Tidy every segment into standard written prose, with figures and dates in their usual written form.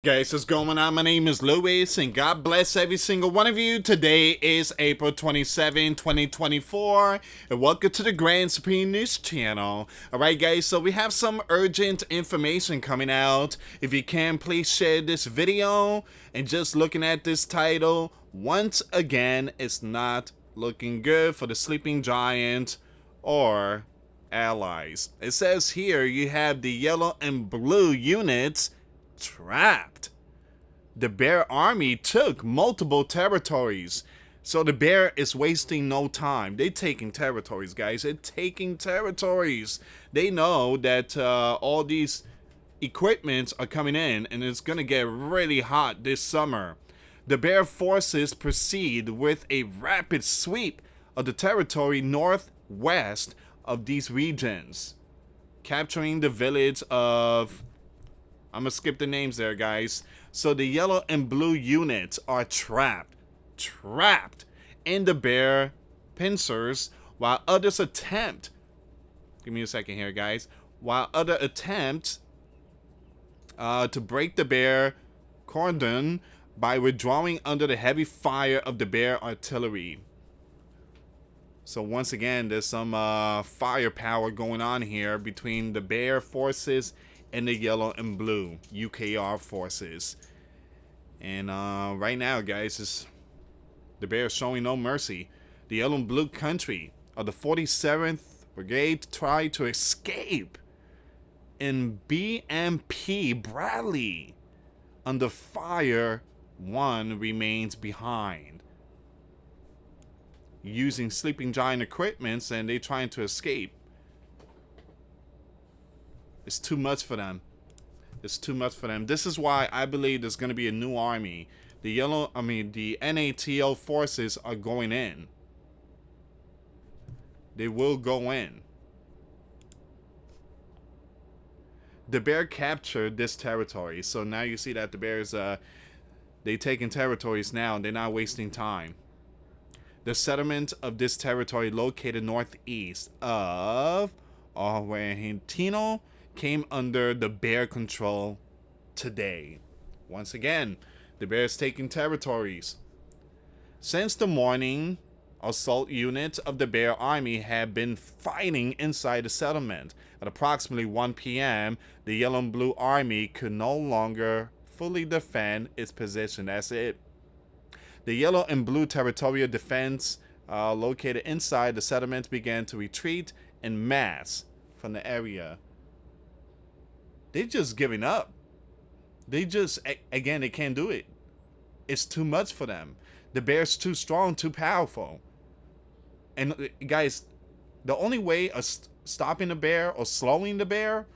Guys, what's going on? My name is Louis, and God bless every single one of you. Today is April 27, 2024, and welcome to the Grand Supreme News channel. Alright guys, so we have some urgent information coming out. If you can, please share this video. And just looking at this title, once again, it's not looking good for the sleeping giant or allies. It says here you have the yellow and blue units trapped. The bear army took multiple territories. So the bear is wasting no time. They're taking territories, guys. They're taking territories. They know that all these equipments are coming in and it's going to get really hot this summer. The bear forces proceed with a rapid sweep of the territory northwest of these regions, capturing the village of... I'm gonna skip the names there, guys. So the yellow and blue units are trapped in the bear pincers, while others attempt, give me a second here, guys, while other attempts to break the bear cordon by withdrawing under the heavy fire of the bear artillery. So once again, there's some firepower going on here between the bear forces and the yellow and blue UKR forces. And right now, guys, the bear is showing no mercy. The yellow and blue country of the 47th Brigade tried to escape, and BMP Bradley under fire 1 remains behind, using sleeping giant equipments, and they're trying to escape. It's too much for them. It's too much for them. This is why I believe there's going to be a new army. The NATO forces are going in. They will go in. The bear captured this territory. So now you see that the bears, they taking territories now. They're not wasting time. The settlement of this territory located northeast of Argentino came under the bear control today. Once again, the bears taking territories. Since the morning, assault units of the bear army have been fighting inside the settlement. At approximately 1 p.m., the yellow and blue army could no longer fully defend its position. That's it. The yellow and blue territorial defense located inside the settlement began to retreat en masse from the area. They're just giving up. They just, again, they can't do it. It's too much for them. The bear's too strong, too powerful. And guys, the only way of stopping the bear or slowing the bear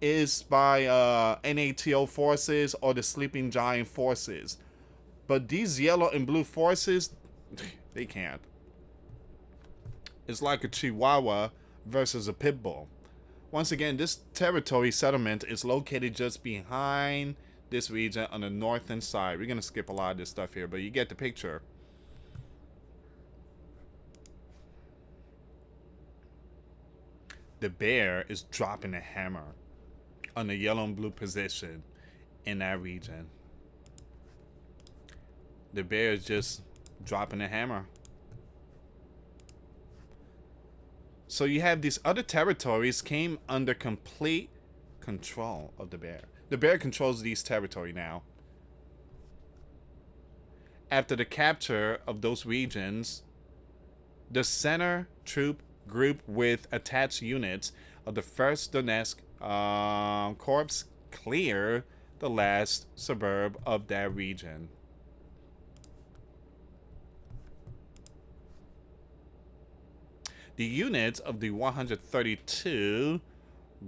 is by NATO forces or the sleeping giant forces. But these yellow and blue forces, they can't. It's like a chihuahua versus a pit bull. Once again, this territory settlement is located just behind this region on the northern side. We're going to skip a lot of this stuff here, but you get the picture. The bear is dropping a hammer on the yellow and blue position in that region. The bear is just dropping a hammer. So you have these other territories came under complete control of the bear. The bear controls these territory now. After the capture of those regions, the center troop group with attached units of the 1st Donetsk Corps cleared the last suburb of that region. The units of the 132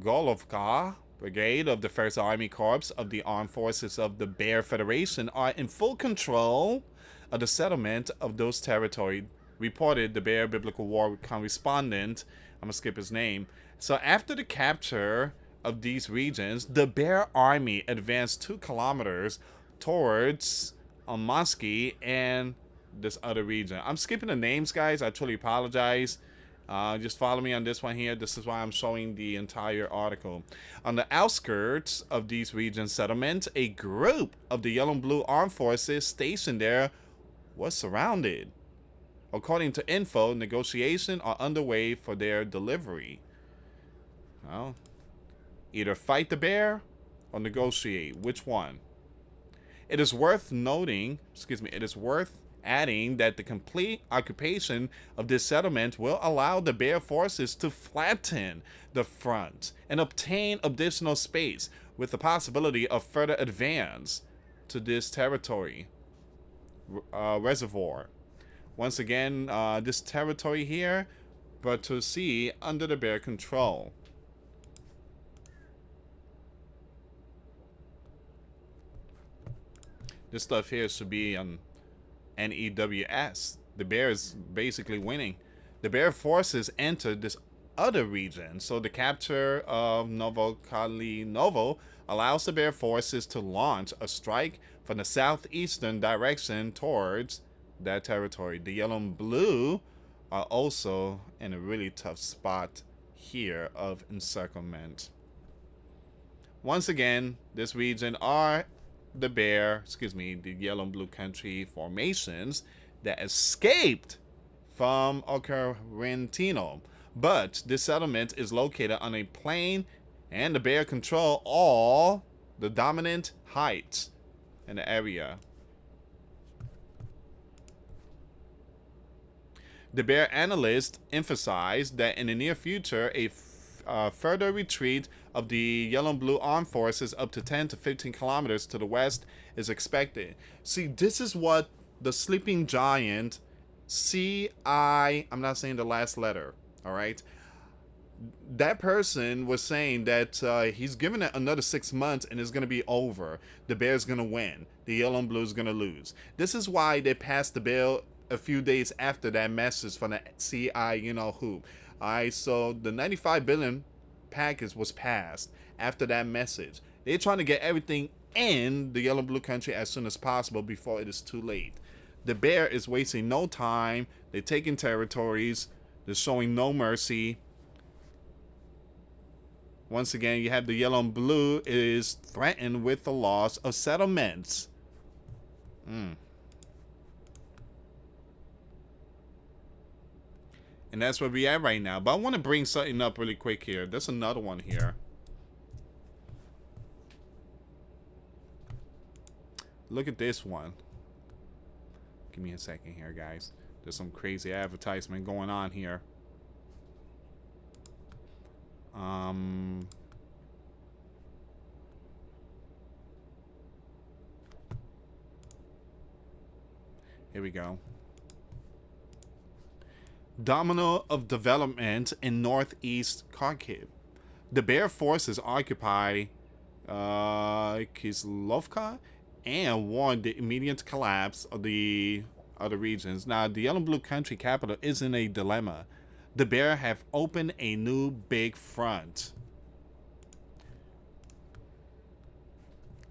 Kislovka Brigade of the 1st Army Corps of the Armed Forces of the Bear Federation are in full control of the settlement of those territories, reported the Bear Biblical War correspondent. I'm going to skip his name. So after the capture of these regions, the Bear Army advanced 2 kilometers towards Mosky and this other region. I'm skipping the names, guys. I truly apologize. Just follow me on this one here. This is why I'm showing the entire article. On the outskirts of these regions' settlements, a group of the Yellow and Blue armed forces stationed there was surrounded. According to info, negotiations are underway for their delivery. Well, either fight the bear or negotiate. Which one? It is worth noting, it is worth adding that the complete occupation of this settlement will allow the bear forces to flatten the front and obtain additional space, with the possibility of further advance to this territory reservoir. Once again, this territory here, but to see under the bear control. This stuff here should be on NEWS. The bear is basically winning. The bear forces entered this other region, so the capture of Novokalinovo allows the bear forces to launch a strike from the southeastern direction towards that territory. The Yellow and Blue are also in a really tough spot here of encirclement. Once again, this region are the the Yellow and Blue country formations that escaped from Ocarentino. But this settlement is located on a plain, and the bear control all the dominant heights in the area. The bear analyst emphasized that in the near future, a further retreat of the Yellow and Blue armed forces up to 10 to 15 kilometers to the west is expected. See, this is what the sleeping giant I'm not saying the last letter, all right? That person was saying that he's given it another 6 months and it's going to be over. The bear's going to win. The Yellow and Blue is going to lose. This is why they passed the bill a few days after that message from the you know who. Alright, so the 95 billion package was passed after that message. They're trying to get everything in the Yellow and Blue country as soon as possible before it is too late. The bear is wasting no time. They're taking territories. They're showing no mercy. Once again, you have the Yellow and Blue is threatened with the loss of settlements. And that's where we at right now. But I want to bring something up really quick here. There's another one here. Look at this one. Give me a second here, guys. There's some crazy advertisement going on here. Here we go. Domino of development in northeast Kharkiv. The bear forces occupy Kislovka and warned the immediate collapse of the other regions. Now, the Yellow and Blue country capital is in a dilemma. The bear have opened a new big front.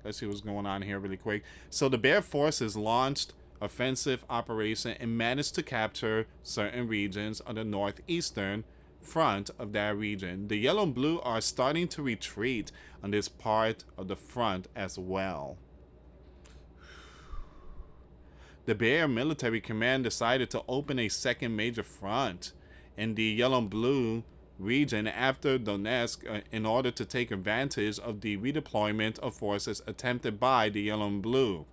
Let's see what's going on here really quick. So the bear forces launched offensive operation and managed to capture certain regions on the northeastern front of that region. The Yellow and Blue are starting to retreat on this part of the front as well. The Bear military command decided to open a second major front in the Yellow and Blue region after Donetsk in order to take advantage of the redeployment of forces attempted by the Yellow and Blue.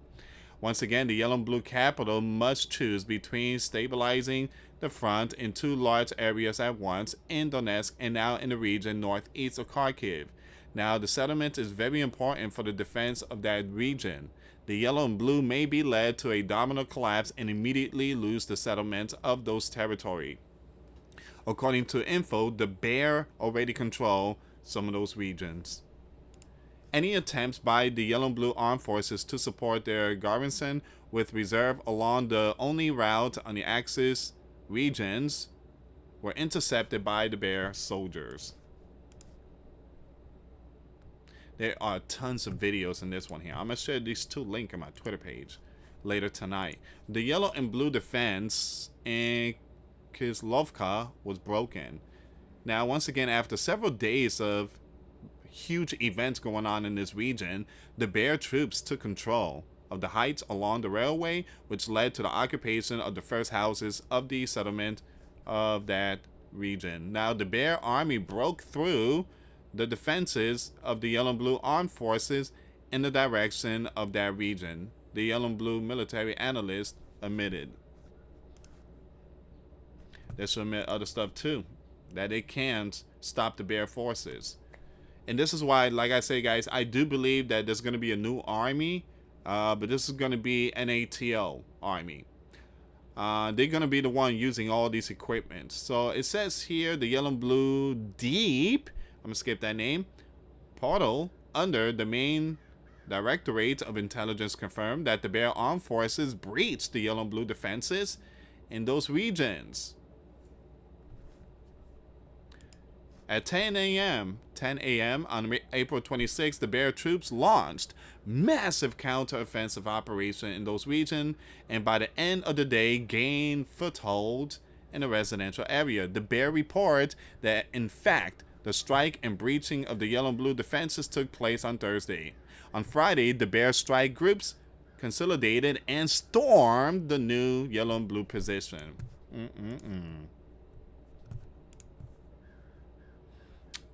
Once again, the Yellow and Blue capital must choose between stabilizing the front in two large areas at once in Donetsk and now in the region northeast of Kharkiv. Now, the settlement is very important for the defense of that region. The Yellow and Blue may be led to a domino collapse and immediately lose the settlement of those territory. According to info, the Bear already control some of those regions. Any attempts by the Yellow and Blue armed forces to support their garrison with reserve along the only route on the Axis regions were intercepted by the Bear soldiers. There are tons of videos in this one here. I'm going to share these two links on my Twitter page later tonight. The Yellow and Blue defense in Kislovka was broken. Now, once again, after several days of huge events going on in this region, the Bear troops took control of the heights along the railway, which led to the occupation of the first houses of the settlement of that region. Now, the Bear army broke through the defenses of the Yellow and Blue armed forces in the direction of that region, the Yellow and Blue military analyst admitted. They should admit other stuff too, that they can't stop the Bear forces. And this is why, like I say, guys, I do believe that there's going to be a new army, but this is going to be NATO army. They're going to be the one using all these equipment. So it says here, the Yellow and Blue Deep, I'm going to skip that name, portal under the main Directorate of Intelligence confirmed that the Bear armed forces breached the Yellow and Blue defenses in those regions. At 10 a.m. on April 26, the Bear troops launched massive counter-offensive operation in those regions, and by the end of the day gained foothold in a residential area. The Bear report that, in fact, the strike and breaching of the Yellow and Blue defenses took place on Thursday. On Friday, the Bear strike groups consolidated and stormed the new Yellow and Blue position.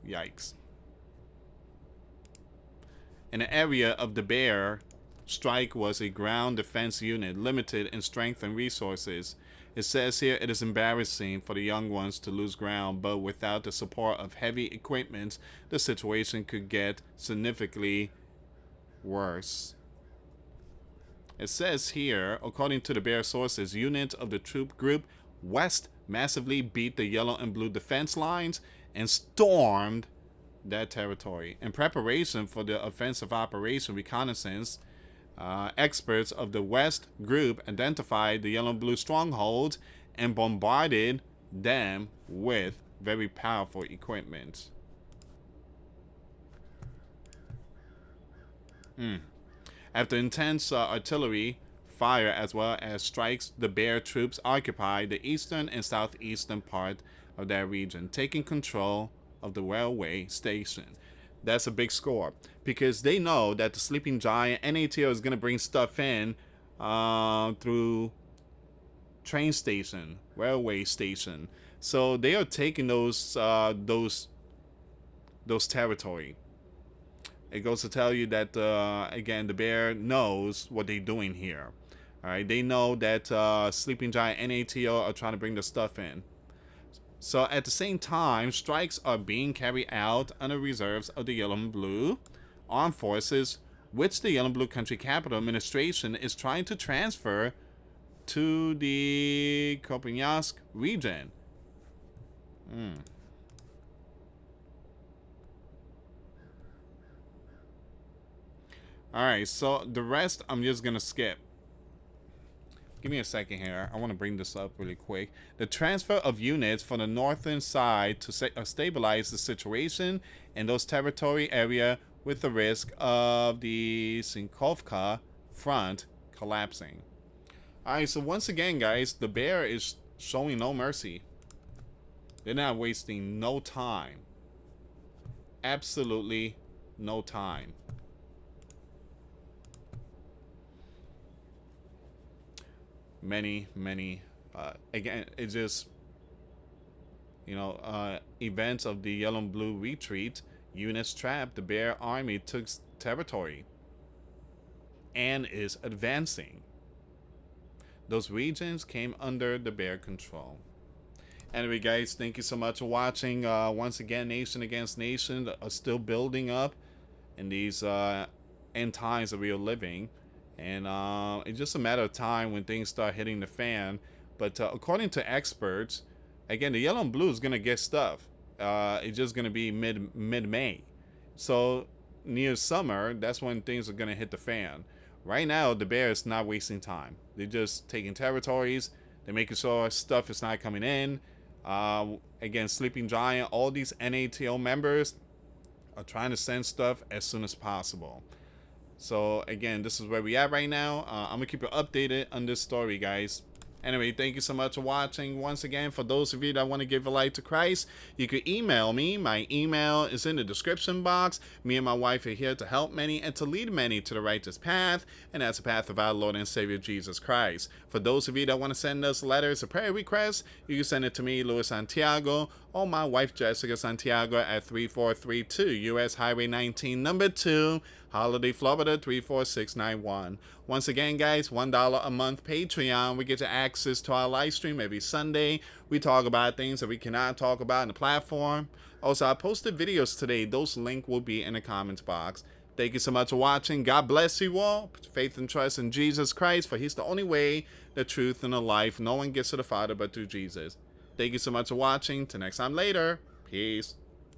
Yikes. In the area of the Bear strike was a ground defense unit, limited in strength and resources. It says here, it is embarrassing for the young ones to lose ground, but without the support of heavy equipment, the situation could get significantly worse. It says here, according to the Bear sources, units of the troop group West massively beat the Yellow and Blue defense lines and stormed that territory. In preparation for the offensive operation reconnaissance, experts of the West group identified the Yellow and Blue strongholds and bombarded them with very powerful equipment. After intense artillery fire as well as strikes, the Bear troops occupied the eastern and southeastern part of that region, taking control of the railway station. That's a big score, because they know that the Sleeping Giant NATO is going to bring stuff in through train station, railway station. So they are taking those territory. It goes to tell you that again, the Bear knows what they're doing here. All right, they know that Sleeping Giant and NATO are trying to bring the stuff in. So at the same time, strikes are being carried out on the reserves of the Yellow and Blue armed forces, which the Yellow and Blue country capital administration is trying to transfer to the Kopenhagen region. Alright, so the rest I'm just going to skip. Give me a second here. I want to bring this up really quick. The transfer of units from the northern side to stabilize the situation in those territory area with the risk of the Santiago front collapsing. Alright, so once again, guys, the Bear is showing no mercy. They're not wasting no time. Absolutely no time. Many, again, it's just, events of the Yellow and Blue retreat, units trapped, the Bear army took territory and is advancing. Those regions came under the Bear control. Anyway, guys, thank you so much for watching. Once again, nation against nation are still building up in these end times that we are living. And it's just a matter of time when things start hitting the fan. But according to experts, again, the Yellow and Blue is going to get stuff. It's just going to be mid-May. So near summer, that's when things are going to hit the fan. Right now, the Bear is not wasting time. They're just taking territories. They're making sure stuff is not coming in. Again, Sleeping Giant, all these NATO members are trying to send stuff as soon as possible. So again, this is where we at right now. I'm gonna keep you updated on this story, guys. Anyway, thank you so much for watching. Once again, for those of you that want to give a life to Christ, you could email me. My email is in the description box. Me and my wife are here to help many and to lead many to the righteous path, and that's the path of our Lord and Savior Jesus Christ. For those of you that want to send us letters or prayer requests, you can send it to me, US Santiago, or my wife, Jessica Santiago, at 3432 US Highway 19, number 2, Holiday, Florida 34691. Once again, guys, $1 a month Patreon. We get to access to our live stream every Sunday. We talk about things that we cannot talk about in the platform. Also, I posted videos today. Those links will be in the comments box. Thank you so much for watching. God bless you all. Put faith and trust in Jesus Christ, for he's the only way, the truth, and the life. No one gets to the Father but through Jesus. Thank you so much for watching. Till next time later. Peace.